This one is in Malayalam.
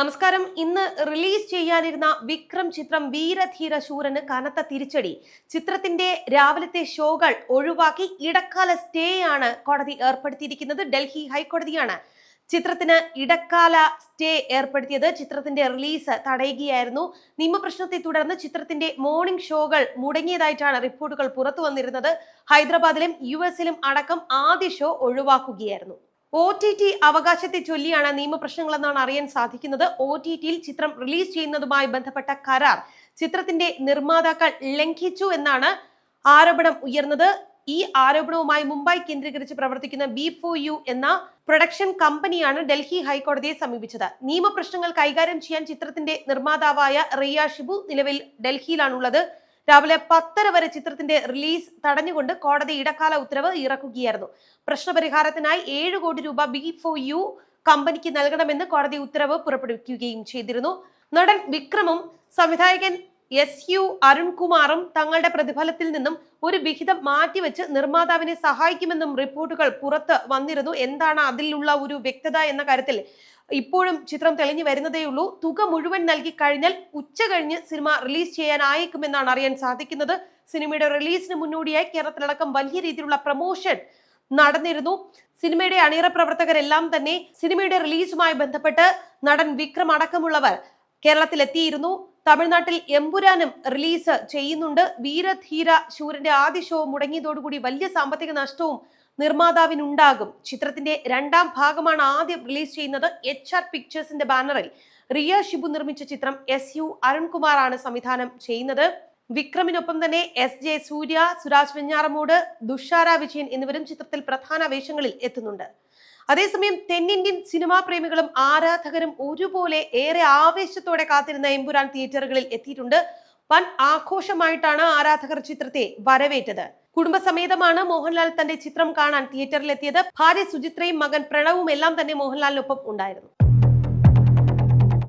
നമസ്കാരം. ഇന്ന് റിലീസ് ചെയ്യാനിരുന്ന വിക്രം ചിത്രം വീരധീര ശൂരന് കനത്ത തിരിച്ചടി. ചിത്രത്തിന്റെ രാവിലത്തെ ഷോകൾ ഒഴിവാക്കി ഇടക്കാല സ്റ്റേ ആണ് കോടതി ഏർപ്പെടുത്തിയിരിക്കുന്നത്. ഡൽഹി ഹൈക്കോടതിയാണ് ചിത്രത്തിന് ഇടക്കാല സ്റ്റേ ഏർപ്പെടുത്തിയത്. ചിത്രത്തിന്റെ റിലീസ് തടയുകയായിരുന്നു. നിയമപ്രശ്നത്തെ തുടർന്ന് ചിത്രത്തിന്റെ മോർണിംഗ് ഷോകൾ മുടങ്ങിയതായിട്ടാണ് റിപ്പോർട്ടുകൾ പുറത്തു വന്നിരുന്നത്. ഹൈദരാബാദിലും US-ലും അടക്കം ആദ്യ ഷോ ഒഴിവാക്കുകയായിരുന്നു. OTT അവകാശത്തെ ചൊല്ലിയാണ് നിയമപ്രശ്നങ്ങളെന്നാണ് അറിയാൻ സാധിക്കുന്നത്. OTT-യിൽ ചിത്രം റിലീസ് ചെയ്യുന്നതുമായി ബന്ധപ്പെട്ട കരാർ ചിത്രത്തിന്റെ നിർമ്മാതാക്കൾ ലംഘിച്ചു എന്നാണ് ആരോപണം ഉയർന്നത്. ഈ ആരോപണവുമായി മുംബൈ കേന്ദ്രീകരിച്ച് പ്രവർത്തിക്കുന്ന B4U എന്ന പ്രൊഡക്ഷൻ കമ്പനിയാണ് ഡൽഹി ഹൈക്കോടതിയെ സമീപിച്ചത്. നിയമപ്രശ്നങ്ങൾ കൈകാര്യം ചെയ്യാൻ ചിത്രത്തിന്റെ നിർമ്മാതാവായ റിയ ഷിബു നിലവിൽ ഡൽഹിയിലാണുള്ളത്. രാവിലെ 10:30 വരെ ചിത്രത്തിന്റെ റിലീസ് തടഞ്ഞുകൊണ്ട് കോടതി ഇടക്കാല ഉത്തരവ് ഇറക്കുകയായിരുന്നു. പ്രശ്നപരിഹാരത്തിനായി 7 കോടി രൂപ B4U കമ്പനിക്ക് നൽകണമെന്ന് കോടതി ഉത്തരവ് പുറപ്പെടുവിക്കുകയും ചെയ്തിരുന്നു. നടൻ വിക്രമും സംവിധായകൻ SU അരുൺകുമാറും തങ്ങളുടെ പ്രതിഫലത്തിൽ നിന്നും ഒരു വിഹിതം മാറ്റിവെച്ച് നിർമ്മാതാവിനെ സഹായിക്കുമെന്നും റിപ്പോർട്ടുകൾ പുറത്ത് വന്നിരുന്നു. എന്താണ് അതിലുള്ള ഒരു വ്യക്തത എന്ന കാര്യത്തിൽ ഇപ്പോഴും ചിത്രം തെളിഞ്ഞു വരുന്നതേയുള്ളൂ. തുക മുഴുവൻ നൽകി കഴിഞ്ഞാൽ ഉച്ച കഴിഞ്ഞ് സിനിമ റിലീസ് ചെയ്യാനായേക്കുമെന്നാണ് അറിയാൻ സാധിക്കുന്നത്. സിനിമയുടെ റിലീസിന് മുന്നോടിയായി കേരളത്തിലടക്കം വലിയ രീതിയിലുള്ള പ്രൊമോഷൻ നടന്നിരുന്നു. സിനിമയുടെ അണിയറ പ്രവർത്തകരെല്ലാം തന്നെ സിനിമയുടെ റിലീസുമായി ബന്ധപ്പെട്ട് നടൻ വിക്രം അടക്കമുള്ളവർ കേരളത്തിലെത്തിയിരുന്നു. തമിഴ്നാട്ടിൽ എമ്പുരാനും റിലീസ് ചെയ്യുന്നുണ്ട്. വീരധീര ശൂരന്റെ ആദ്യ ഷോ മുടങ്ങിയതോടുകൂടി വലിയ സാമ്പത്തിക നഷ്ടവും നിർമ്മാതാവിനുണ്ടാകും. ചിത്രത്തിന്റെ 2ാം ഭാഗമാണ് ആദ്യം റിലീസ് ചെയ്യുന്നത്. HR പിക്ചേഴ്സിന്റെ ബാനറിൽ റിയ ഷിബു നിർമ്മിച്ച ചിത്രം SU അരുൺകുമാർ ആണ് സംവിധാനം ചെയ്യുന്നത്. വിക്രമിനൊപ്പം തന്നെ SJ സൂര്യ, സുരാജ് വെഞ്ഞാറമൂട്, ദുഷാര വിജയൻ എന്നിവരും ചിത്രത്തിൽ പ്രധാന വേഷങ്ങളിൽ എത്തുന്നുണ്ട്. അതേസമയം തെന്നിന്ത്യൻ സിനിമാ പ്രേമികളും ആരാധകരും ഒരുപോലെ ഏറെ ആവേശത്തോടെ കാത്തിരുന്ന എമ്പുരാൻ തിയേറ്ററുകളിൽ എത്തിയിട്ടുണ്ട്. വൻ ആഘോഷമായിട്ടാണ് ആരാധകർ ചിത്രത്തെ വരവേറ്റത്. കുടുംബസമേതമാണ് മോഹൻലാൽ തന്റെ ചിത്രം കാണാൻ തിയേറ്ററിലെത്തിയത്. ഭാര്യ സുചിത്രയും മകൻ പ്രണവും എല്ലാം തന്നെ മോഹൻലാലിനൊപ്പം ഉണ്ടായിരുന്നു.